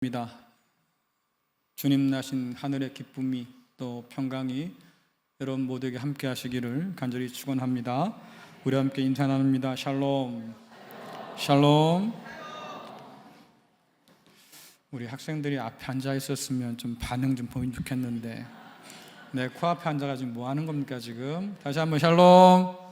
입니다. 주님 나신 하늘의 기쁨이 또 평강이 여러분 모두에게 함께 하시기를 간절히 축원합니다. 우리 함께 인사 나눕니다. 샬롬. 샬롬. 우리 학생들이 앞에 앉아 있었으면 좀 반응 좀 보이면 좋겠는데 내 코앞에 앉아가 지금 뭐 하는 겁니까 지금? 다시 한번 샬롬.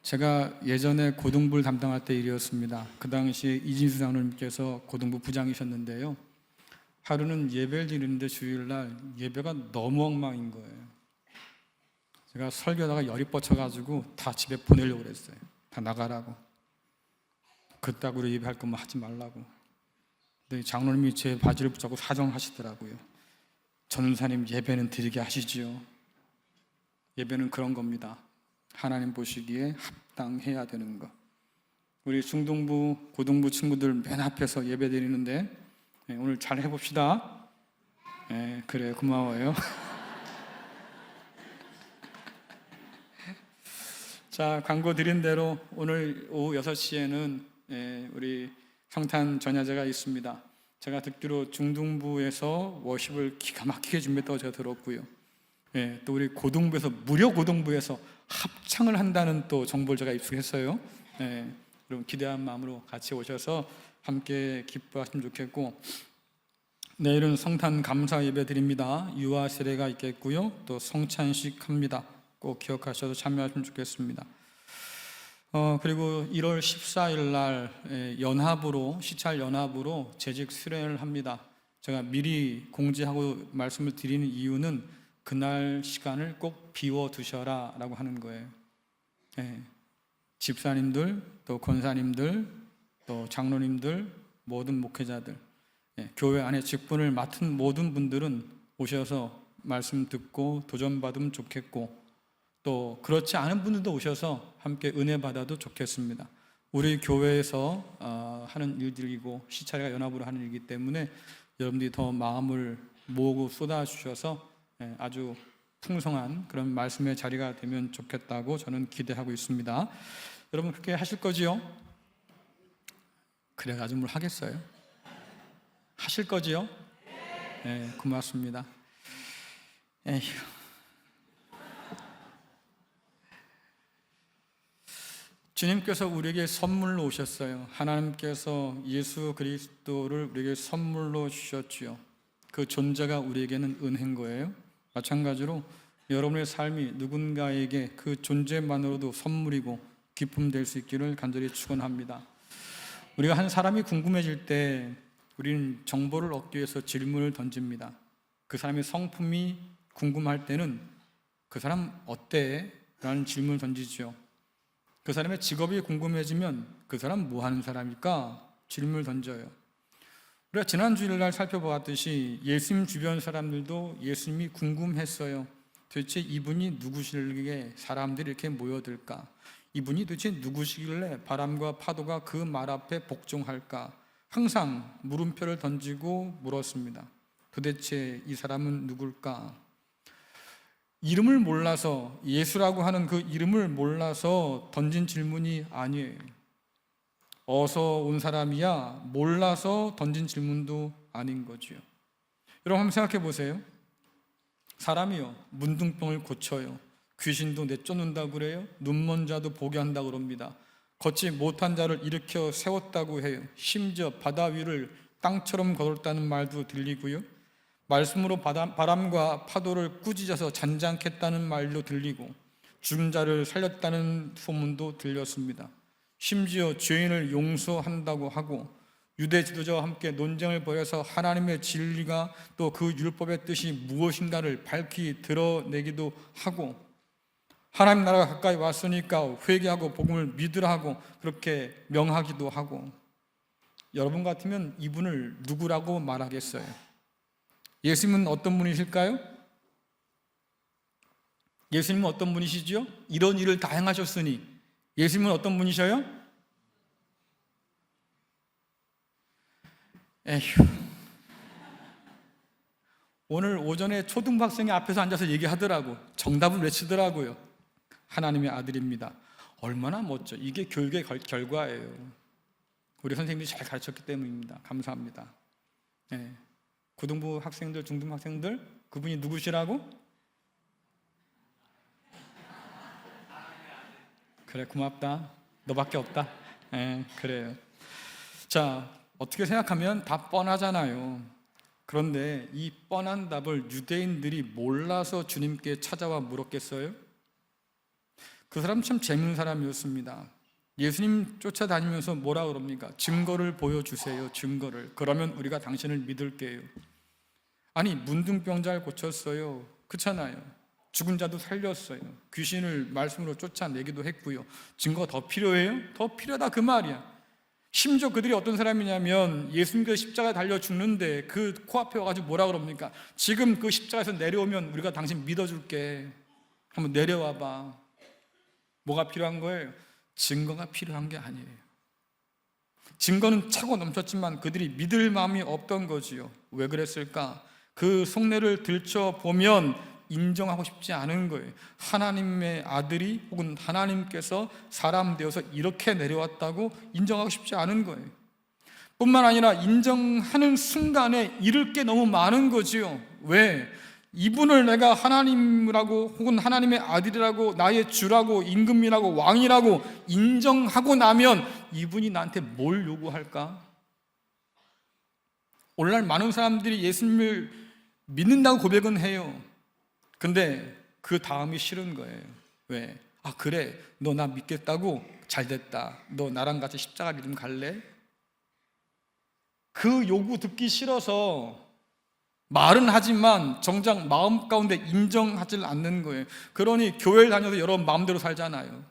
제가 예전에 고등부를 담당할 때 일이었습니다. 그 당시 이진수 장로님께서 고등부 부장이셨는데요. 하루는 예배를 드리는데 주일날 예배가 너무 엉망인 거예요. 제가 설교하다가 열이 뻗쳐가지고 다 집에 보내려고 그랬어요. 다 나가라고. 그따구로 예배할 거면 하지 말라고. 근데 장로님이 제 바지를 붙잡고 사정하시더라고요. 전사님 예배는 드리게 하시지요. 예배는 그런 겁니다. 하나님 보시기에 합당해야 되는 것. 우리 중등부, 고등부 친구들 맨 앞에서 예배 드리는데 오늘 잘 해봅시다. 그래 고마워요. 자, 광고 드린 대로 오늘 오후 6시에는 우리 성탄 전야제가 있습니다. 제가 듣기로 중등부에서 워십을 기가 막히게 준비했다고 제가 들었고요. 또 우리 고등부에서 무료 고등부에서 합창을 한다는 또 정보를 제가 입수했어요. 여러분 기대한 마음으로 같이 오셔서 함께 기뻐하시면 좋겠고, 내일은 성탄 감사 예배 드립니다. 유아 세례가 있겠고요. 또 성찬식 합니다. 꼭 기억하셔서 참여하시면 좋겠습니다. 그리고 1월 14일 날 연합으로 시찰 연합으로 재직 수련을 합니다. 제가 미리 공지하고 말씀을 드리는 이유는 그날 시간을 꼭 비워두셔라 라고 하는 거예요. 집사님들, 또 권사님들, 또 장로님들, 모든 목회자들, 교회 안에 직분을 맡은 모든 분들은 오셔서 말씀 듣고 도전받으면 좋겠고, 또 그렇지 않은 분들도 오셔서 함께 은혜 받아도 좋겠습니다. 우리 교회에서 하는 일들이고 시찰회가 연합으로 하는 일이기 때문에 여러분들이 더 마음을 모으고 쏟아주셔서 아주 풍성한 그런 말씀의 자리가 되면 좋겠다고 저는 기대하고 있습니다. 여러분 그렇게 하실 거지요? 그래가지고 뭘 하겠어요? 하실 거지요? 네, 고맙습니다. 에휴. 주님께서 우리에게 선물로 오셨어요. 하나님께서 예수 그리스도를 우리에게 선물로 주셨지요. 그 존재가 우리에게는 은혜인 거예요. 마찬가지로 여러분의 삶이 누군가에게 그 존재만으로도 선물이고 기쁨 될 수 있기를 간절히 축원합니다. 우리가 한 사람이 궁금해질 때 우리는 정보를 얻기 위해서 질문을 던집니다. 그 사람의 성품이 궁금할 때는 그 사람 어때? 라는 질문을 던지죠. 그 사람의 직업이 궁금해지면 그 사람 뭐 하는 사람일까? 질문을 던져요. 우리가 지난 주일날 살펴보았듯이 예수님 주변 사람들도 예수님이 궁금했어요. 도대체 이분이 누구시길래 사람들이 이렇게 모여들까? 이분이 도대체 누구시길래 바람과 파도가 그 말 앞에 복종할까? 항상 물음표를 던지고 물었습니다. 도대체 이 사람은 누굴까? 이름을 몰라서, 예수라고 하는 그 이름을 몰라서 던진 질문이 아니에요. 어서 온 사람이야 몰라서 던진 질문도 아닌 거지요. 여러분 한번 생각해 보세요. 사람이요 문둥병을 고쳐요. 귀신도 내쫓는다고 그래요. 눈먼 자도 보게 한다고 그럽니다. 걷지 못한 자를 일으켜 세웠다고 해요. 심지어 바다 위를 땅처럼 걸었다는 말도 들리고요. 말씀으로 바람과 파도를 꾸짖어서 잔잔케 했다는 말도 들리고, 죽은 자를 살렸다는 소문도 들렸습니다. 심지어 죄인을 용서한다고 하고, 유대 지도자와 함께 논쟁을 벌여서 하나님의 진리가 또 그 율법의 뜻이 무엇인가를 밝히 드러내기도 하고, 하나님 나라가 가까이 왔으니까 회개하고 복음을 믿으라 하고 그렇게 명하기도 하고. 여러분 같으면 이분을 누구라고 말하겠어요? 예수님은 어떤 분이실까요? 예수님은 어떤 분이시죠? 이런 일을 다 행하셨으니 예수님은 어떤 분이셔요? 에휴. 오늘 오전에 초등학생이 앞에서 앉아서 얘기하더라고. 정답을 외치더라고요. 하나님의 아들입니다. 얼마나 멋져. 이게 교육의 결과예요. 우리 선생님들이 잘 가르쳤기 때문입니다. 감사합니다. 네. 고등부 학생들, 중등부 학생들, 그분이 누구시라고? 그래, 고맙다. 너밖에 없다. 네, 그래요. 자, 어떻게 생각하면 다 뻔하잖아요. 그런데 이 뻔한 답을 유대인들이 몰라서 주님께 찾아와 물었겠어요? 그 사람 참 재밌는 사람이었습니다. 예수님 쫓아다니면서 뭐라 그럽니까? 증거를 보여주세요. 증거를. 그러면 우리가 당신을 믿을게요. 아니, 문둥병자를 고쳤어요. 그렇잖아요. 죽은 자도 살렸어요. 귀신을 말씀으로 쫓아내기도 했고요. 증거 더 필요해요? 더 필요하다 그 말이야. 심지어 그들이 어떤 사람이냐면 예수님께서 십자가에 달려 죽는데 그 코앞에 와가지고 뭐라 그럽니까? 지금 그 십자가에서 내려오면 우리가 당신 믿어줄게. 한번 내려와봐. 뭐가 필요한 거예요? 증거가 필요한 게 아니에요. 증거는 차고 넘쳤지만 그들이 믿을 마음이 없던 거지요. 왜 그랬을까? 그 속내를 들춰보면 인정하고 싶지 않은 거예요. 하나님의 아들이 혹은 하나님께서 사람 되어서 이렇게 내려왔다고 인정하고 싶지 않은 거예요. 뿐만 아니라 인정하는 순간에 잃을 게 너무 많은 거지요. 왜? 이분을 내가 하나님이라고 혹은 하나님의 아들이라고 나의 주라고 임금이라고 왕이라고 인정하고 나면 이분이 나한테 뭘 요구할까? 오늘날 많은 사람들이 예수님을 믿는다고 고백은 해요. 근데 그 다음이 싫은 거예요. 왜? 아, 그래, 너 나 믿겠다고? 잘됐다. 너 나랑 같이 십자가 믿음 갈래? 그 요구 듣기 싫어서 말은 하지만 정작 마음 가운데 인정하지 않는 거예요. 그러니 교회를 다녀도 여러분 마음대로 살잖아요.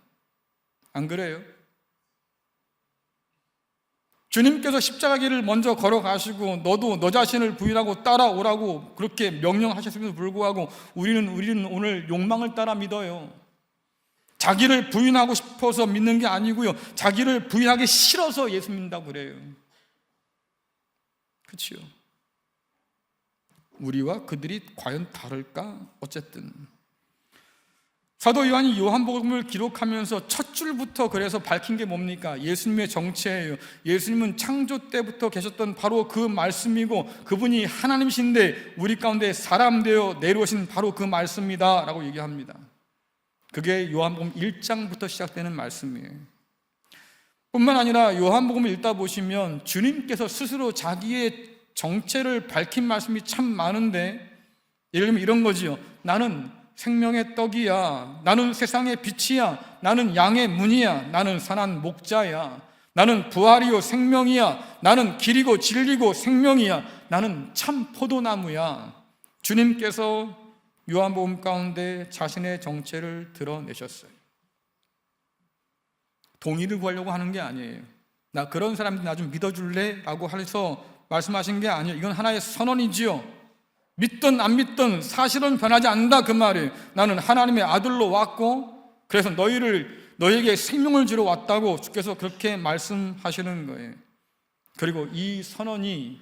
안 그래요? 주님께서 십자가 길을 먼저 걸어가시고 너도 너 자신을 부인하고 따라오라고 그렇게 명령하셨음에도 불구하고 우리는 오늘 욕망을 따라 믿어요. 자기를 부인하고 싶어서 믿는 게 아니고요, 자기를 부인하기 싫어서 예수 믿는다고 그래요. 그렇지요? 우리와 그들이 과연 다를까? 어쨌든 사도 요한이 요한복음을 기록하면서 첫 줄부터 그래서 밝힌 게 뭡니까? 예수님의 정체예요. 예수님은 창조 때부터 계셨던 바로 그 말씀이고 그분이 하나님이신데 우리 가운데 사람 되어 내려오신 바로 그 말씀이다 라고 얘기합니다. 그게 요한복음 1장부터 시작되는 말씀이에요. 뿐만 아니라 요한복음을 읽다 보시면 주님께서 스스로 자기의 정체를 밝힌 말씀이 참 많은데, 예를 들면 이런 거지요. 나는 생명의 떡이야. 나는 세상의 빛이야. 나는 양의 문이야. 나는 선한 목자야. 나는 부활이요 생명이야. 나는 길이고 진리고 생명이야. 나는 참 포도나무야. 주님께서 요한복음 가운데 자신의 정체를 드러내셨어요. 동의를 구하려고 하는 게 아니에요. 나 그런 사람들 나 좀 믿어줄래? 라고 해서 말씀하신 게 아니에요. 이건 하나의 선언이지요. 믿든 안 믿든 사실은 변하지 않는다 그 말이에요. 나는 하나님의 아들로 왔고 그래서 너에게 생명을 주러 왔다고 주께서 그렇게 말씀하시는 거예요. 그리고 이 선언이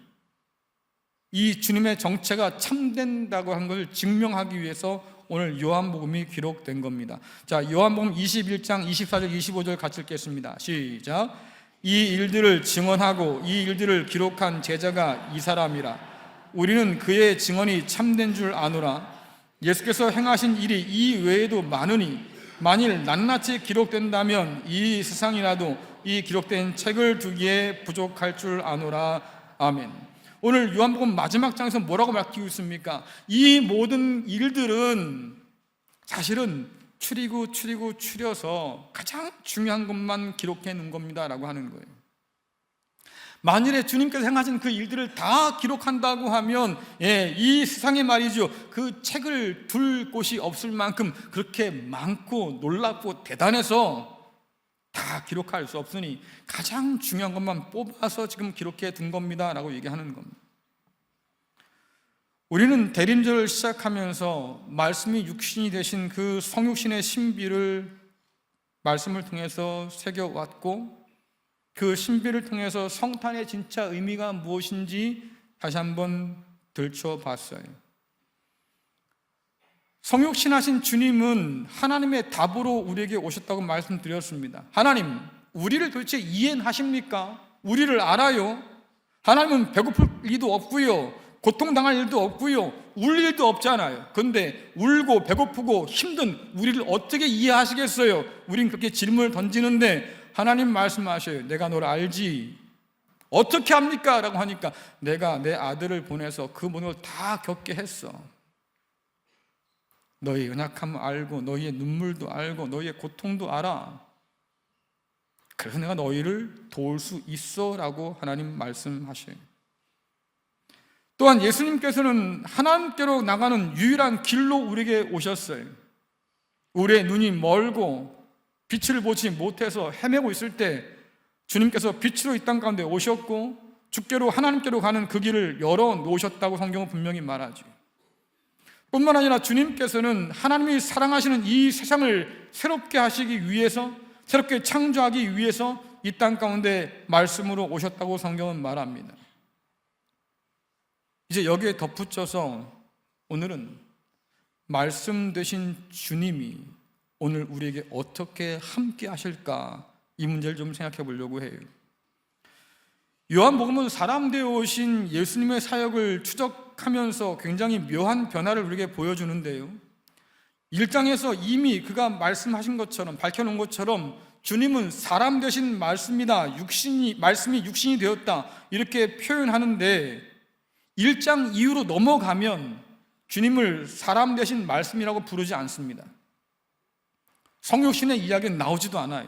이 주님의 정체가 참된다고 한 것을 증명하기 위해서 오늘 요한복음이 기록된 겁니다. 자, 요한복음 21장 24절 25절 같이 읽겠습니다. 시작. 이 일들을 증언하고 이 일들을 기록한 제자가 이 사람이라. 우리는 그의 증언이 참된 줄 아노라. 예수께서 행하신 일이 이 외에도 많으니 만일 낱낱이 기록된다면 이 세상이라도 이 기록된 책을 두기에 부족할 줄 아노라. 아멘. 오늘 요한복음 마지막 장에서 뭐라고 밝히고 있습니까? 이 모든 일들은 사실은 추려서 가장 중요한 것만 기록해 놓은 겁니다 라고 하는 거예요. 만일에 주님께서 행하신 그 일들을 다 기록한다고 하면 이 세상에 말이죠, 그 책을 둘 곳이 없을 만큼 그렇게 많고 놀랍고 대단해서 다 기록할 수 없으니 가장 중요한 것만 뽑아서 지금 기록해 둔 겁니다 라고 얘기하는 겁니다. 우리는 대림절을 시작하면서 말씀이 육신이 되신 그 성육신의 신비를 말씀을 통해서 새겨왔고 그 신비를 통해서 성탄의 진짜 의미가 무엇인지 다시 한번 들춰봤어요. 성육신하신 주님은 하나님의 답으로 우리에게 오셨다고 말씀드렸습니다. 하나님, 우리를 도대체 이해하십니까? 우리를 알아요. 하나님은 배고플 일도 없고요, 고통당할 일도 없고요, 울 일도 없잖아요. 그런데 울고 배고프고 힘든 우리를 어떻게 이해하시겠어요? 우린 그렇게 질문을 던지는데 하나님 말씀하셔요. 내가 너를 알지. 어떻게 합니까? 라고 하니까 내가 내 아들을 보내서 그 모든 걸 다 겪게 했어. 너의 연약함을 알고 너희의 눈물도 알고 너희의 고통도 알아. 그래서 내가 너희를 도울 수 있어 라고 하나님 말씀하셔요. 또한 예수님께서는 하나님께로 나가는 유일한 길로 우리에게 오셨어요. 우리의 눈이 멀고 빛을 보지 못해서 헤매고 있을 때 주님께서 빛으로 이 땅 가운데 오셨고 주께로 하나님께로 가는 그 길을 열어놓으셨다고 성경은 분명히 말하죠. 뿐만 아니라 주님께서는 하나님이 사랑하시는 이 세상을 새롭게 하시기 위해서, 새롭게 창조하기 위해서 이 땅 가운데 말씀으로 오셨다고 성경은 말합니다. 이제 여기에 덧붙여서 오늘은 말씀 되신 주님이 오늘 우리에게 어떻게 함께 하실까, 이 문제를 좀 생각해 보려고 해요. 요한복음은 사람 되어 오신 예수님의 사역을 추적하면서 굉장히 묘한 변화를 우리에게 보여주는데요, 1장에서 이미 그가 말씀하신 것처럼, 밝혀놓은 것처럼 주님은 사람 되신 말씀이다, 말씀이 육신이 되었다, 이렇게 표현하는데 1장 이후로 넘어가면 주님을 사람 되신 말씀이라고 부르지 않습니다. 성육신의 이야기는 나오지도 않아요.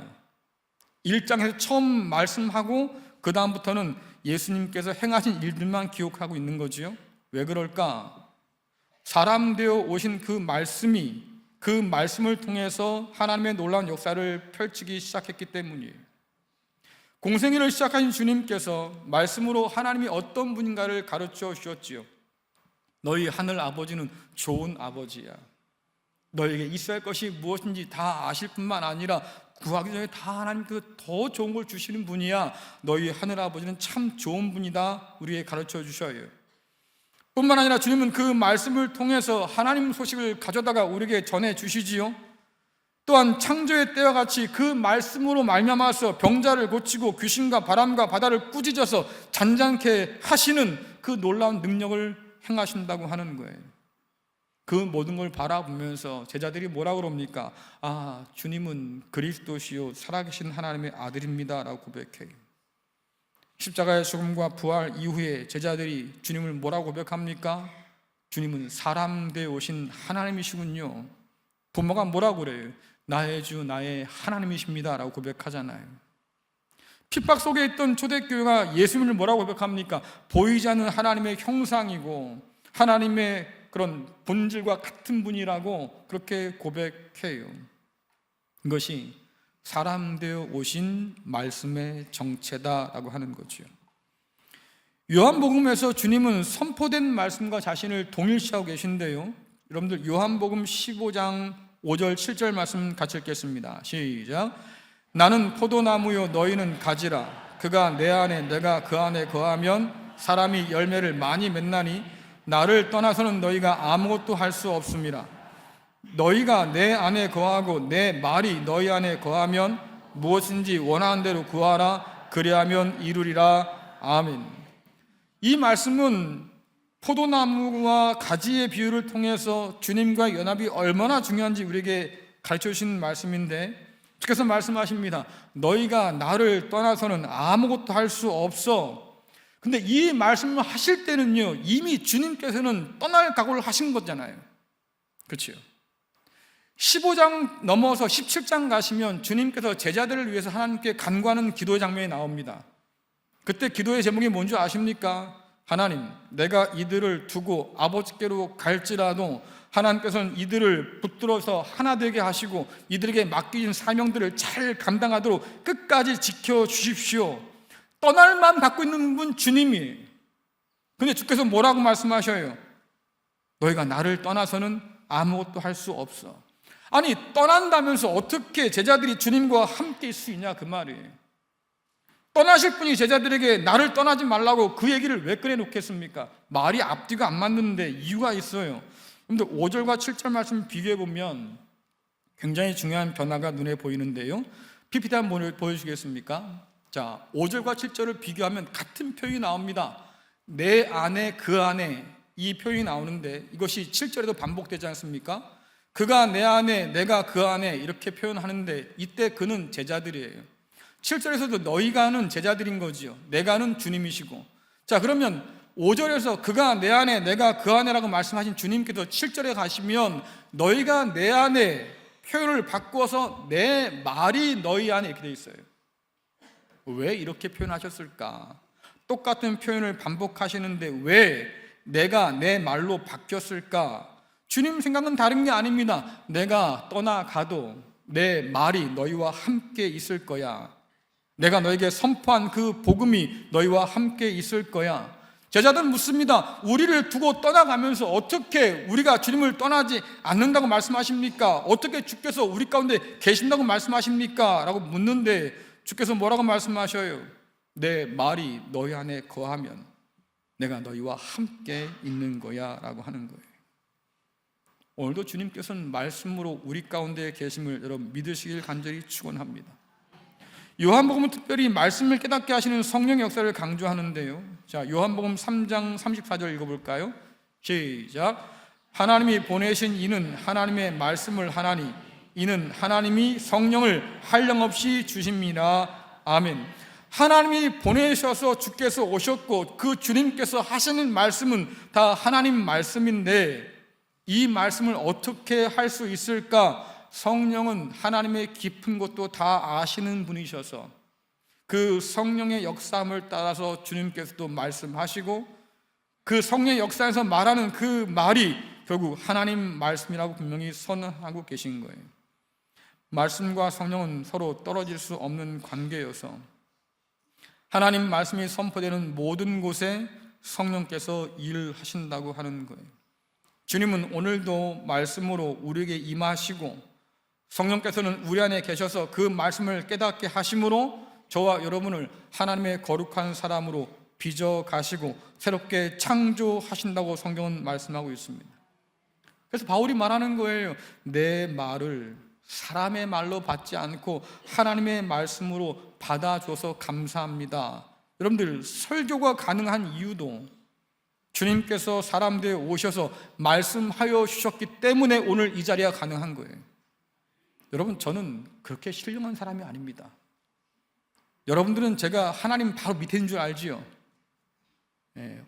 1장에서 처음 말씀하고 그 다음부터는 예수님께서 행하신 일들만 기록하고 있는 거지요. 왜 그럴까? 사람 되어 오신 그 말씀이, 그 말씀을 통해서 하나님의 놀라운 역사를 펼치기 시작했기 때문이에요. 공생애를 시작하신 주님께서 말씀으로 하나님이 어떤 분인가를 가르쳐 주셨지요. 너희 하늘 아버지는 좋은 아버지야. 너에게 있어야 할 것이 무엇인지 다 아실 뿐만 아니라 구하기 전에 다 하나님께서 더 좋은 걸 주시는 분이야. 너희 하늘 아버지는 참 좋은 분이다, 우리에게 가르쳐 주셔요. 뿐만 아니라 주님은 그 말씀을 통해서 하나님 소식을 가져다가 우리에게 전해 주시지요. 또한 창조의 때와 같이 그 말씀으로 말미암아서 병자를 고치고 귀신과 바람과 바다를 꾸짖어서 잔잔케 하시는 그 놀라운 능력을 행하신다고 하는 거예요. 그 모든 걸 바라보면서 제자들이 뭐라고 그럽니까? 아, 주님은 그리스도시요 살아계신 하나님의 아들입니다 라고 고백해요. 십자가의 죽음과 부활 이후에 제자들이 주님을 뭐라고 고백합니까? 주님은 사람 되어 오신 하나님이시군요. 도마가 뭐라고 그래요? 나의 주 나의 하나님이십니다 라고 고백하잖아요. 핍박 속에 있던 초대교회가 예수님을 뭐라고 고백합니까? 보이지 않는 하나님의 형상이고 하나님의 그런 본질과 같은 분이라고 그렇게 고백해요. 이것이 사람 되어 오신 말씀의 정체다라고 하는 거죠. 요한복음에서 주님은 선포된 말씀과 자신을 동일시하고 계신데요, 여러분들 요한복음 15장 5절 7절 말씀 같이 읽겠습니다. 시작. 나는 포도나무요 너희는 가지라. 그가 내 안에 내가 그 안에 거하면 사람이 열매를 많이 맺나니 나를 떠나서는 너희가 아무것도 할 수 없습니다. 너희가 내 안에 거하고 내 말이 너희 안에 거하면 무엇인지 원하는 대로 구하라. 그리하면 이루리라. 아멘. 이 말씀은 포도나무와 가지의 비유를 통해서 주님과 연합이 얼마나 중요한지 우리에게 가르쳐 주신 말씀인데, 주께서 말씀하십니다. 너희가 나를 떠나서는 아무것도 할 수 없어. 근데 이 말씀을 하실 때는요, 이미 주님께서는 떠날 각오를 하신 거잖아요. 그렇죠? 15장 넘어서 17장 가시면 주님께서 제자들을 위해서 하나님께 간구하는 기도의 장면이 나옵니다. 그때 기도의 제목이 뭔지 아십니까? 하나님, 내가 이들을 두고 아버지께로 갈지라도 하나님께서는 이들을 붙들어서 하나 되게 하시고 이들에게 맡기신 사명들을 잘 감당하도록 끝까지 지켜주십시오. 떠날만 받고 있는 분 주님이에요. 근데 주께서 뭐라고 말씀하셔요? 너희가 나를 떠나서는 아무것도 할 수 없어. 아니, 떠난다면서 어떻게 제자들이 주님과 함께 있을 수 있냐 그 말이에요. 떠나실 분이 제자들에게 나를 떠나지 말라고 그 얘기를 왜 꺼내놓겠습니까? 말이 앞뒤가 안 맞는데 이유가 있어요. 근데 5절과 7절 말씀 비교해보면 굉장히 중요한 변화가 눈에 보이는데요, PPT 한번 보여주시겠습니까? 자, 5절과 7절을 비교하면 같은 표현이 나옵니다. 내 안에 그 안에 이 표현이 나오는데 이것이 7절에도 반복되지 않습니까? 그가 내 안에 내가 그 안에 이렇게 표현하는데 이때 그는 제자들이에요. 7절에서도 너희가는 제자들인 거지요. 내가는 주님이시고. 자, 그러면 5절에서 그가 내 안에 내가 그 안에라고 말씀하신 주님께서 7절에 가시면 너희가 내 안에 표현을 바꿔서 내 말이 너희 안에 이렇게 돼 있어요. 왜 이렇게 표현하셨을까? 똑같은 표현을 반복하시는데 왜 내가 내 말로 바뀌었을까? 주님 생각은 다른 게 아닙니다. 내가 떠나가도 내 말이 너희와 함께 있을 거야. 내가 너에게 선포한 그 복음이 너희와 함께 있을 거야. 제자들은 묻습니다. 우리를 두고 떠나가면서 어떻게 우리가 주님을 떠나지 않는다고 말씀하십니까? 어떻게 주께서 우리 가운데 계신다고 말씀하십니까? 라고 묻는데 주께서 뭐라고 말씀하셔요? 내 말이 너희 안에 거하면 내가 너희와 함께 있는 거야 라고 하는 거예요. 오늘도 주님께서는 말씀으로 우리 가운데 계심을 여러분 믿으시길 간절히 축원합니다. 요한복음은 특별히 말씀을 깨닫게 하시는 성령의 역사를 강조하는데요. 자, 요한복음 3장 34절 읽어볼까요? 시작. 하나님이 보내신 이는 하나님의 말씀을 하나니 이는 하나님이 성령을 한량없이 주십니다. 아멘. 하나님이 보내셔서 주께서 오셨고 그 주님께서 하시는 말씀은 다 하나님 말씀인데 이 말씀을 어떻게 할 수 있을까? 성령은 하나님의 깊은 것도 다 아시는 분이셔서 그 성령의 역사함을 따라서 주님께서도 말씀하시고 그 성령의 역사에서 말하는 그 말이 결국 하나님 말씀이라고 분명히 선언하고 계신 거예요. 말씀과 성령은 서로 떨어질 수 없는 관계여서 하나님 말씀이 선포되는 모든 곳에 성령께서 일을 하신다고 하는 거예요. 주님은 오늘도 말씀으로 우리에게 임하시고 성령께서는 우리 안에 계셔서 그 말씀을 깨닫게 하심으로 저와 여러분을 하나님의 거룩한 사람으로 빚어 가시고 새롭게 창조하신다고 성경은 말씀하고 있습니다. 그래서 바울이 말하는 거예요. 내 말을 사람의 말로 받지 않고 하나님의 말씀으로 받아줘서 감사합니다. 여러분들 설교가 가능한 이유도 주님께서 사람들에 오셔서 말씀하여 주셨기 때문에 오늘 이 자리가 가능한 거예요. 여러분, 저는 그렇게 신령한 사람이 아닙니다. 여러분들은 제가 하나님 바로 밑에 있는 줄 알지요?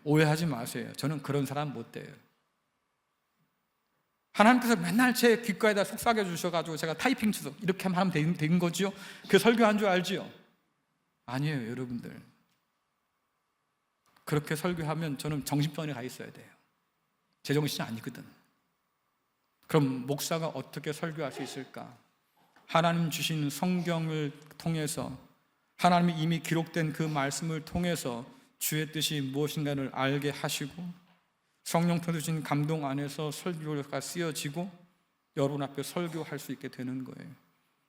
오해하지 마세요. 저는 그런 사람 못 돼요. 하나님께서 맨날 제 귓가에다 속삭여 주셔가지고 제가 타이핑 쳐서 이렇게 하면 된 거지요? 그 설교한 줄 알지요? 아니에요, 여러분들. 그렇게 설교하면 저는 정신병원에 가 있어야 돼요. 제 정신이 아니거든. 그럼 목사가 어떻게 설교할 수 있을까? 하나님 주신 성경을 통해서 하나님이 이미 기록된 그 말씀을 통해서 주의 뜻이 무엇인가를 알게 하시고 성령 통해 주신 감동 안에서 설교가 쓰여지고 여러분 앞에 설교할 수 있게 되는 거예요.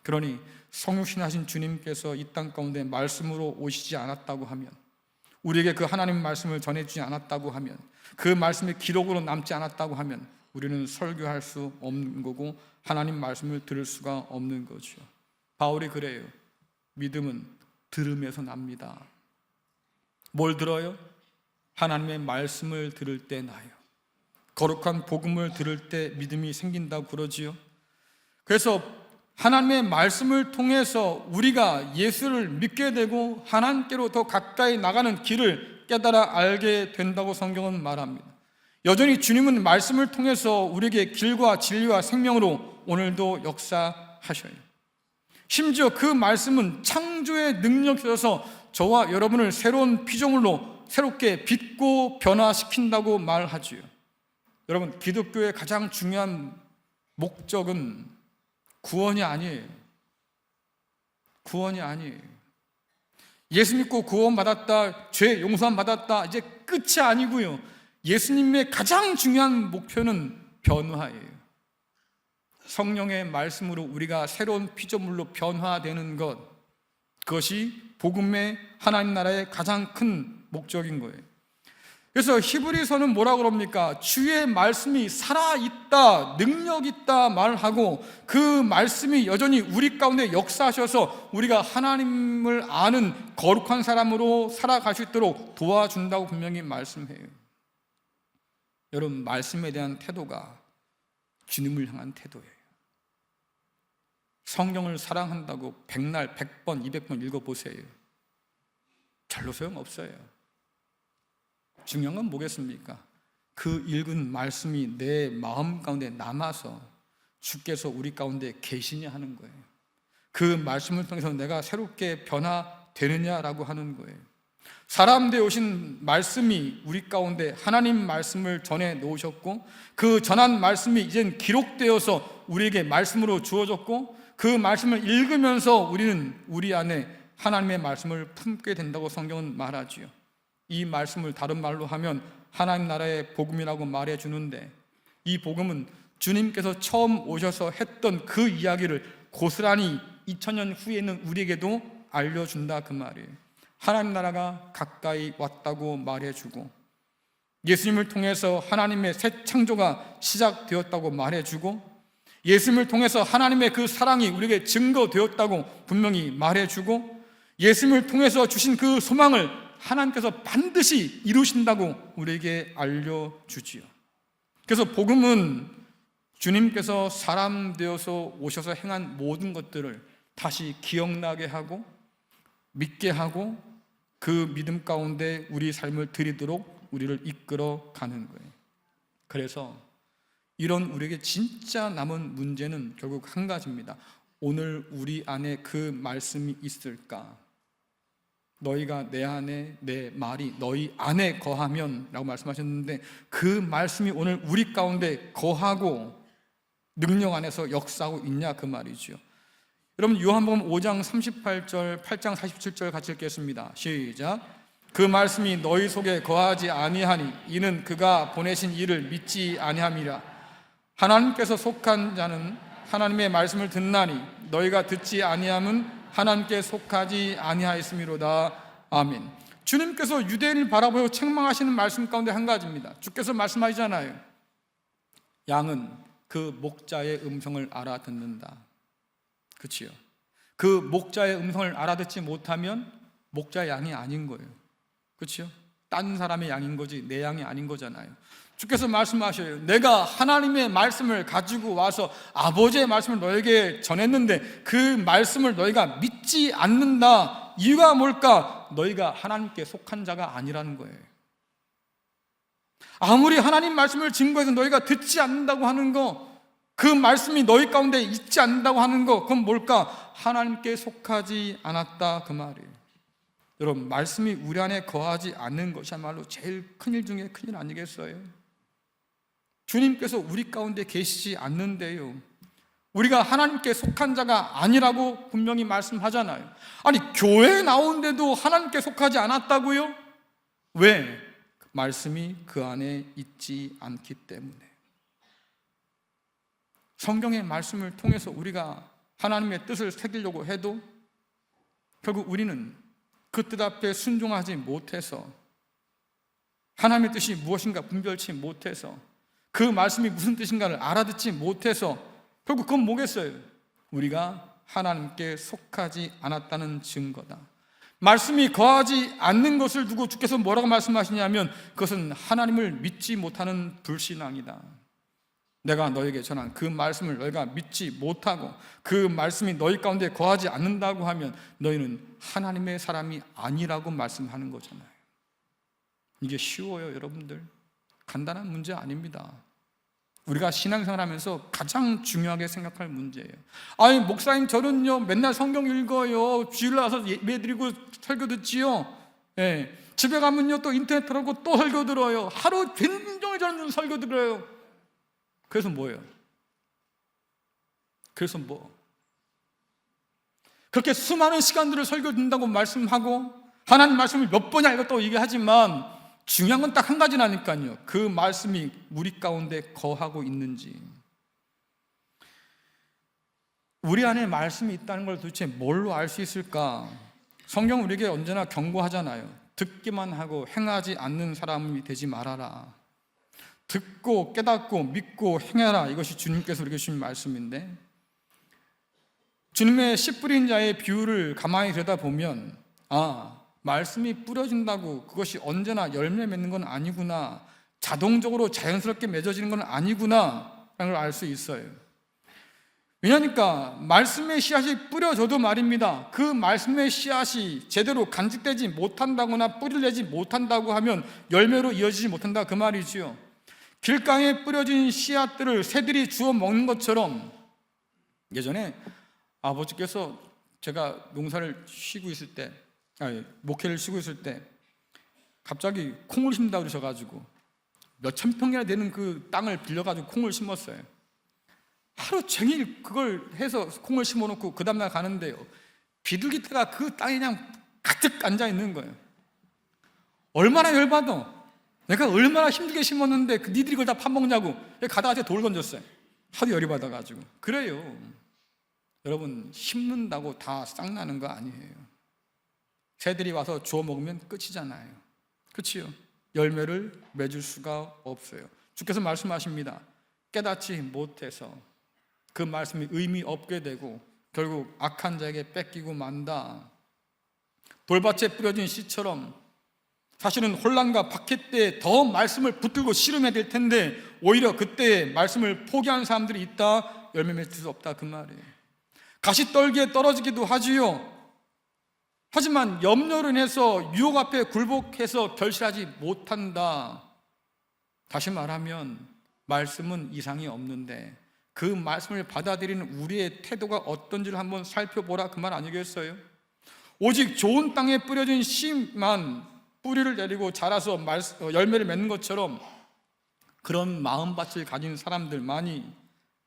그러니 성육신하신 주님께서 이 땅 가운데 말씀으로 오시지 않았다고 하면, 우리에게 그 하나님 말씀을 전해주지 않았다고 하면, 그 말씀이 기록으로 남지 않았다고 하면 우리는 설교할 수 없는 거고 하나님 말씀을 들을 수가 없는 거죠. 바울이 그래요. 믿음은 들음에서 납니다. 뭘 들어요? 하나님의 말씀을 들을 때 나요. 거룩한 복음을 들을 때 믿음이 생긴다고 그러지요. 그래서 하나님의 말씀을 통해서 우리가 예수를 믿게 되고 하나님께로 더 가까이 나가는 길을 깨달아 알게 된다고 성경은 말합니다. 여전히 주님은 말씀을 통해서 우리에게 길과 진리와 생명으로 오늘도 역사하셔요. 심지어 그 말씀은 창조의 능력이어서 저와 여러분을 새로운 피조물로 새롭게 빚고 변화시킨다고 말하지요. 여러분, 기독교의 가장 중요한 목적은 구원이 아니에요. 구원이 아니에요. 예수 믿고 구원받았다, 죄 용서함 받았다, 이제 끝이 아니고요. 예수님의 가장 중요한 목표는 변화예요. 성령의 말씀으로 우리가 새로운 피조물로 변화되는 것, 그것이 복음의 하나님 나라의 가장 큰 목적인 거예요. 그래서 히브리서는 뭐라고 그럽니까? 주의 말씀이 살아있다, 능력있다 말하고 그 말씀이 여전히 우리 가운데 역사하셔서 우리가 하나님을 아는 거룩한 사람으로 살아갈 수 있도록 도와준다고 분명히 말씀해요. 여러분, 말씀에 대한 태도가 주님을 향한 태도예요. 성경을 사랑한다고 100날, 100번, 200번 읽어보세요. 별로 소용없어요. 중요한 건 뭐겠습니까? 그 읽은 말씀이 내 마음 가운데 남아서 주께서 우리 가운데 계시냐 하는 거예요. 그 말씀을 통해서 내가 새롭게 변화되느냐라고 하는 거예요. 사람 되어 오신 말씀이 우리 가운데 하나님 말씀을 전해 놓으셨고 그 전한 말씀이 이젠 기록되어서 우리에게 말씀으로 주어졌고 그 말씀을 읽으면서 우리는 우리 안에 하나님의 말씀을 품게 된다고 성경은 말하지요. 이 말씀을 다른 말로 하면 하나님 나라의 복음이라고 말해 주는데 이 복음은 주님께서 처음 오셔서 했던 그 이야기를 고스란히 2000년 후에 있는 우리에게도 알려준다 그 말이에요. 하나님 나라가 가까이 왔다고 말해주고 예수님을 통해서 하나님의 새 창조가 시작되었다고 말해주고 예수님을 통해서 하나님의 그 사랑이 우리에게 증거되었다고 분명히 말해주고 예수님을 통해서 주신 그 소망을 하나님께서 반드시 이루신다고 우리에게 알려주지요. 그래서 복음은 주님께서 사람 되어서 오셔서 행한 모든 것들을 다시 기억나게 하고 믿게 하고 그 믿음 가운데 우리 삶을 드리도록 우리를 이끌어 가는 거예요. 그래서 이런 우리에게 진짜 남은 문제는 결국 한 가지입니다. 오늘 우리 안에 그 말씀이 있을까? 너희가 내 안에 내 말이 너희 안에 거하면 라고 말씀하셨는데 그 말씀이 오늘 우리 가운데 거하고 능력 안에서 역사하고 있냐 그 말이죠. 여러분 요한복음 5장 38절 8장 47절 같이 읽겠습니다. 시작. 그 말씀이 너희 속에 거하지 아니하니 이는 그가 보내신 이를 믿지 아니함이라. 하나님께서 속한 자는 하나님의 말씀을 듣나니 너희가 듣지 아니함은 하나님께 속하지 아니하였음이로다. 아멘. 주님께서 유대인을 바라보고 책망하시는 말씀 가운데 한 가지입니다. 주께서 말씀하시잖아요. 양은 그 목자의 음성을 알아듣는다. 그렇지요. 그 목자의 음성을 알아듣지 못하면 목자의 양이 아닌 거예요. 그렇죠? 딴 사람의 양인 거지 내 양이 아닌 거잖아요. 주께서 말씀하셔요. 내가 하나님의 말씀을 가지고 와서 아버지의 말씀을 너에게 전했는데 그 말씀을 너희가 믿지 않는다. 이유가 뭘까? 너희가 하나님께 속한 자가 아니라는 거예요. 아무리 하나님 말씀을 증거해서 너희가 듣지 않는다고 하는 거, 그 말씀이 너희 가운데 있지 않는다고 하는 거, 그건 뭘까? 하나님께 속하지 않았다 그 말이에요. 여러분, 말씀이 우리 안에 거하지 않는 것이야말로 제일 큰일 중에 큰일 아니겠어요? 주님께서 우리 가운데 계시지 않는데요, 우리가 하나님께 속한 자가 아니라고 분명히 말씀하잖아요. 아니, 교회에 나오는데도 하나님께 속하지 않았다고요? 왜? 말씀이 그 안에 있지 않기 때문에. 성경의 말씀을 통해서 우리가 하나님의 뜻을 새기려고 해도 결국 우리는 그 뜻 앞에 순종하지 못해서, 하나님의 뜻이 무엇인가 분별치 못해서, 그 말씀이 무슨 뜻인가를 알아듣지 못해서 결국 그건 뭐겠어요? 우리가 하나님께 속하지 않았다는 증거다. 말씀이 거하지 않는 것을 두고 주께서 뭐라고 말씀하시냐면 그것은 하나님을 믿지 못하는 불신앙이다. 내가 너에게 전한 그 말씀을 너희가 믿지 못하고 그 말씀이 너희 가운데 거하지 않는다고 하면 너희는 하나님의 사람이 아니라고 말씀하는 거잖아요. 이게 쉬워요, 여러분들? 간단한 문제 아닙니다. 우리가 신앙생활 하면서 가장 중요하게 생각할 문제예요. 아니, 목사님 저는요 맨날 성경 읽어요, 주일 나와서 예배 드리고 설교 듣지요, 예. 집에 가면요 또 인터넷 틀어놓고 또 설교 들어요. 하루 종일 저는 설교 들어요. 그래서 뭐예요? 그래서 뭐? 그렇게 수많은 시간들을 설교 듣는다고 말씀하고 하나님 말씀을 몇 번이나 읽었다고 얘기하지만 중요한 건 딱 한 가지라니까요. 그 말씀이 우리 가운데 거하고 있는지. 우리 안에 말씀이 있다는 걸 도대체 뭘로 알 수 있을까? 성경 우리에게 언제나 경고하잖아요. 듣기만 하고 행하지 않는 사람이 되지 말아라. 듣고 깨닫고 믿고 행하라. 이것이 주님께서 우리에게 주신 말씀인데, 주님의 씨 뿌린 자의 비유를 가만히 들여다보면 말씀이 뿌려진다고 그것이 언제나 열매 맺는 건 아니구나, 자동적으로 자연스럽게 맺어지는 건 아니구나 라는 걸 알 수 있어요. 왜냐니까 말씀의 씨앗이 뿌려져도 말입니다, 그 말씀의 씨앗이 제대로 간직되지 못한다거나 뿌리를 내지 못한다고 하면 열매로 이어지지 못한다 그 말이지요. 길가에 뿌려진 씨앗들을 새들이 주워 먹는 것처럼, 예전에 아버지께서 제가 농사를 쉬고 있을 때, 목회를 쉬고 있을 때 갑자기 콩을 심다 그러셔가지고 몇천 평이나 되는 그 땅을 빌려가지고 콩을 심었어요. 하루 종일 그걸 해서 콩을 심어놓고 그 다음날 가는데요, 비둘기떼가 그 땅에 그냥 가득 앉아있는 거예요. 얼마나 열받아. 내가 얼마나 힘들게 심었는데 니들이 그걸 다 파먹냐고 가다가 제가 돌 던졌어요. 하도 열이 받아가지고. 그래요, 여러분, 심는다고 다 싹나는 거 아니에요. 새들이 와서 주워 먹으면 끝이잖아요. 그렇지요? 열매를 맺을 수가 없어요. 주께서 말씀하십니다. 깨닫지 못해서 그 말씀이 의미 없게 되고 결국 악한 자에게 뺏기고 만다. 돌밭에 뿌려진 씨처럼 사실은 혼란과 박해 때 더 말씀을 붙들고 씨름해야 될 텐데 오히려 그때 말씀을 포기한 사람들이 있다, 열매 맺을 수 없다 그 말이에요. 가시떨기에 떨어지기도 하지요. 하지만 염려로 인해서 유혹 앞에 굴복해서 결실하지 못한다. 다시 말하면 말씀은 이상이 없는데 그 말씀을 받아들이는 우리의 태도가 어떤지를 한번 살펴보라 그 말 아니겠어요? 오직 좋은 땅에 뿌려진 씨만 뿌리를 내리고 자라서 열매를 맺는 것처럼 그런 마음밭을 가진 사람들만이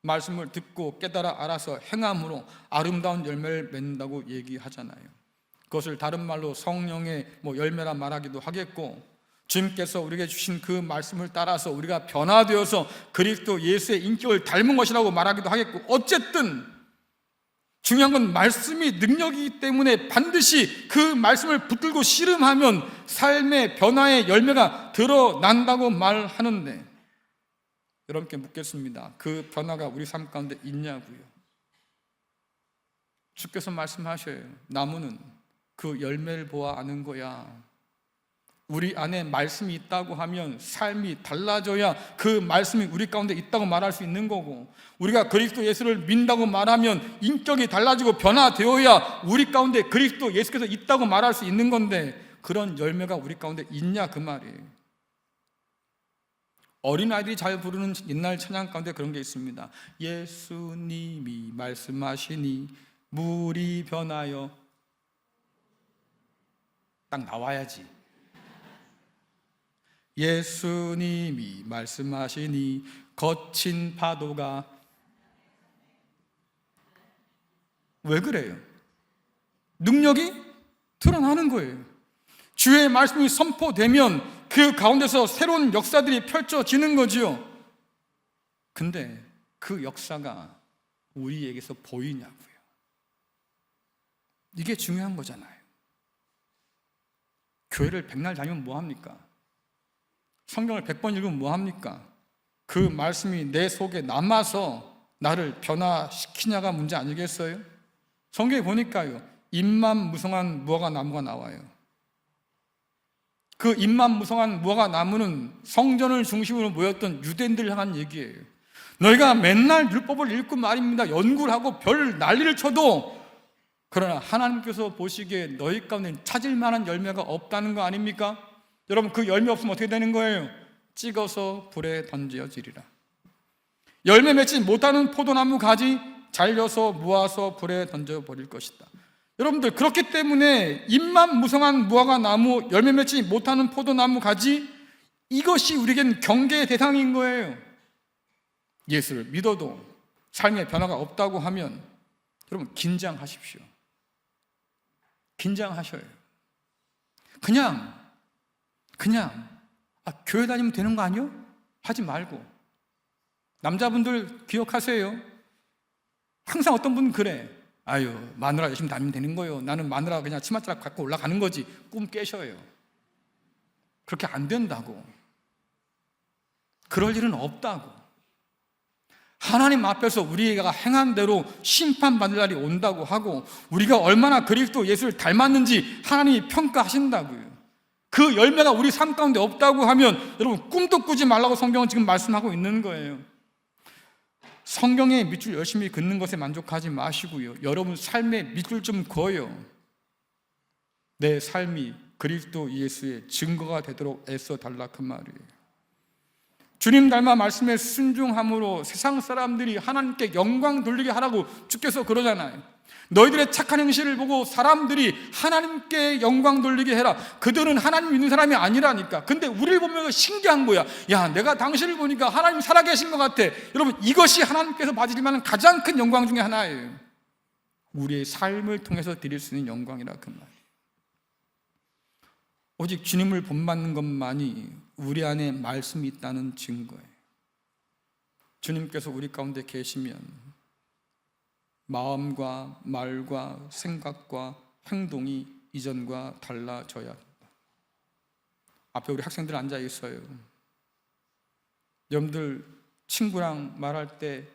말씀을 듣고 깨달아 알아서 행함으로 아름다운 열매를 맺는다고 얘기하잖아요. 그것을 다른 말로 성령의 열매라 말하기도 하겠고, 주님께서 우리에게 주신 그 말씀을 따라서 우리가 변화되어서 그리스도 예수의 인격을 닮은 것이라고 말하기도 하겠고, 어쨌든 중요한 건 말씀이 능력이기 때문에 반드시 그 말씀을 붙들고 씨름하면 삶의 변화의 열매가 드러난다고 말하는데, 여러분께 묻겠습니다. 그 변화가 우리 삶 가운데 있냐고요? 주께서 말씀하셔요. 나무는 그 열매를 보아 아는 거야. 우리 안에 말씀이 있다고 하면 삶이 달라져야 그 말씀이 우리 가운데 있다고 말할 수 있는 거고, 우리가 그리스도 예수를 믿는다고 말하면 인격이 달라지고 변화되어야 우리 가운데 그리스도 예수께서 있다고 말할 수 있는 건데, 그런 열매가 우리 가운데 있냐 그 말이에요. 어린아이들이 잘 부르는 옛날 찬양 가운데 그런 게 있습니다. 예수님이 말씀하시니 물이 변하여, 딱 나와야지. 예수님이 말씀하시니 거친 파도가. 왜 그래요? 능력이 드러나는 거예요. 주의 말씀이 선포되면 그 가운데서 새로운 역사들이 펼쳐지는 거지요. 근데 그 역사가 우리에게서 보이냐고요. 이게 중요한 거잖아요. 교회를 백날 다니면 뭐합니까? 성경을 100번 읽으면 뭐합니까? 그 말씀이 내 속에 남아서 나를 변화시키냐가 문제 아니겠어요? 성경에 보니까요, 잎만 무성한 무화과 나무가 나와요. 그 잎만 무성한 무화과 나무는 성전을 중심으로 모였던 유대인들을 향한 얘기예요. 너희가 맨날 율법을 읽고 말입니다, 연구를 하고 별 난리를 쳐도, 그러나 하나님께서 보시기에 너희 가운데 찾을 만한 열매가 없다는 거 아닙니까? 여러분, 그 열매 없으면 어떻게 되는 거예요? 찍어서 불에 던져지리라. 열매 맺지 못하는 포도나무 가지 잘려서 모아서 불에 던져버릴 것이다. 여러분들, 그렇기 때문에 잎만 무성한 무화과 나무, 열매 맺지 못하는 포도나무 가지, 이것이 우리에겐 경계의 대상인 거예요. 예수를 믿어도 삶의 변화가 없다고 하면 여러분 긴장하십시오. 긴장하셔요. 그냥 교회 다니면 되는 거 아니요? 하지 말고. 남자분들 기억하세요. 항상 어떤 분은 그래. 아유, 마누라 열심히 다니면 되는 거예요. 나는 마누라 그냥 치맛자락 갖고 올라가는 거지. 꿈 깨셔요. 그렇게 안 된다고. 그럴 일은 없다고. 하나님 앞에서 우리가 행한 대로 심판받을 날이 온다고 하고, 우리가 얼마나 그리스도 예수를 닮았는지 하나님이 평가하신다고요. 그 열매가 우리 삶 가운데 없다고 하면 여러분 꿈도 꾸지 말라고 성경은 지금 말씀하고 있는 거예요. 성경의 밑줄 열심히 긋는 것에 만족하지 마시고요, 여러분 삶의 밑줄 좀 그어요. 내 삶이 그리스도 예수의 증거가 되도록 애써 달라 그 말이에요. 주님 닮아 말씀에 순종함으로 세상 사람들이 하나님께 영광 돌리게 하라고 주께서 그러잖아요. 너희들의 착한 행실을 보고 사람들이 하나님께 영광 돌리게 해라. 그들은 하나님 믿는 사람이 아니라니까. 근데 우리를 보면 신기한 거야. 야, 내가 당신을 보니까 하나님 살아계신 것 같아. 여러분, 이것이 하나님께서 받으실 만한 가장 큰 영광 중에 하나예요. 우리의 삶을 통해서 드릴 수 있는 영광이라 그 말. 오직 주님을 본받는 것만이 우리 안에 말씀이 있다는 증거예요. 주님께서 우리 가운데 계시면 마음과 말과 생각과 행동이 이전과 달라져야 합니다. 앞에 우리 학생들 앉아 있어요. 여러분들 친구랑 말할 때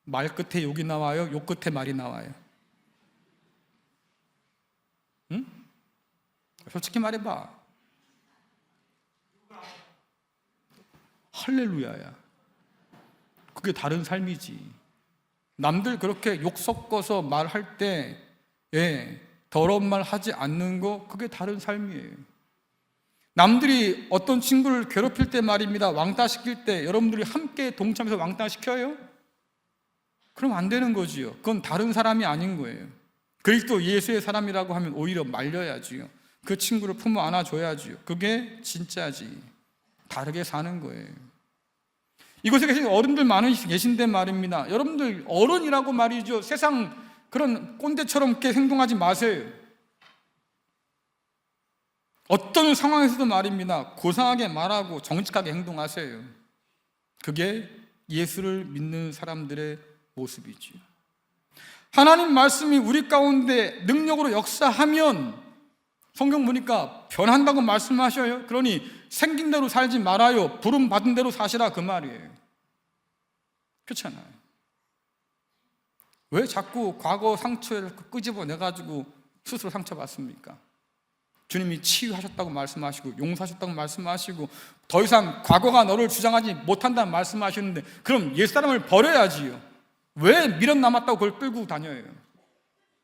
말 끝에 욕이 나와요? 욕 끝에 말이 나와요? 응? 솔직히 말해봐. 할렐루야야. 그게 다른 삶이지. 남들 그렇게 욕 섞어서 말할 때 더러운 말 하지 않는 거, 그게 다른 삶이에요. 남들이 어떤 친구를 괴롭힐 때 말입니다, 왕따시킬 때 여러분들이 함께 동참해서 왕따시켜요? 그럼 안 되는 거지요. 그건 다른 사람이 아닌 거예요. 그리스도 예수의 사람이라고 하면 오히려 말려야지요. 그 친구를 품어 안아줘야지요. 그게 진짜지. 다르게 사는 거예요. 이곳에 계신 어른들 많이 계신데 말입니다, 여러분들 어른이라고 말이죠, 세상 그런 꼰대처럼 이렇게 행동하지 마세요. 어떤 상황에서도 말입니다, 고상하게 말하고 정직하게 행동하세요. 그게 예수를 믿는 사람들의 모습이지요. 하나님 말씀이 우리 가운데 능력으로 역사하면 성경 보니까 변한다고 말씀하셔요. 그러니 생긴 대로 살지 말아요. 부름 받은 대로 사시라 그 말이에요. 그렇잖아요. 왜 자꾸 과거 상처를 끄집어내가지고 스스로 상처받습니까? 주님이 치유하셨다고 말씀하시고 용서하셨다고 말씀하시고 더 이상 과거가 너를 주장하지 못한다는 말씀하시는데, 그럼 옛사람을 버려야지요. 왜 미련 남았다고 그걸 끌고 다녀요?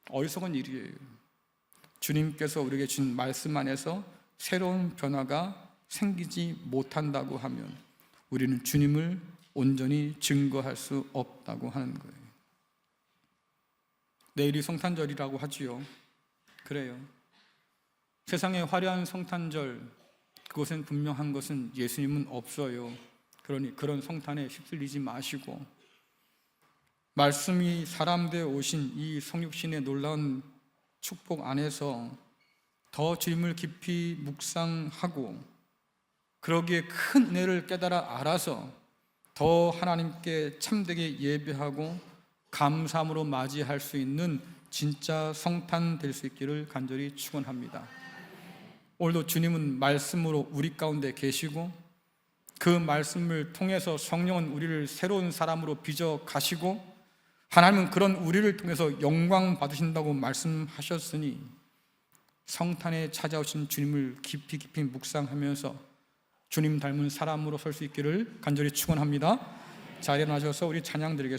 어리석은 일이에요. 주님께서 우리에게 준 말씀 안에서 새로운 변화가 생기지 못한다고 하면 우리는 주님을 온전히 증거할 수 없다고 하는 거예요. 내일이 성탄절이라고 하지요. 그래요. 세상의 화려한 성탄절, 그것은 분명한 것은 예수님은 없어요. 그러니 그런 성탄에 휩쓸리지 마시고 말씀이 사람 되어 오신 이 성육신의 놀라운 축복 안에서 더 주님을 깊이 묵상하고 그러기에 큰 은혜를 깨달아 알아서 더 하나님께 참되게 예배하고 감사함으로 맞이할 수 있는 진짜 성탄 될 수 있기를 간절히 축원합니다. 오늘도 주님은 말씀으로 우리 가운데 계시고 그 말씀을 통해서 성령은 우리를 새로운 사람으로 빚어 가시고 하나님은 그런 우리를 통해서 영광 받으신다고 말씀하셨으니 성탄에 찾아오신 주님을 깊이 깊이 묵상하면서 주님 닮은 사람으로 설 수 있기를 간절히 축원합니다. 자, 일어나셔서 우리 찬양 드리겠습니다.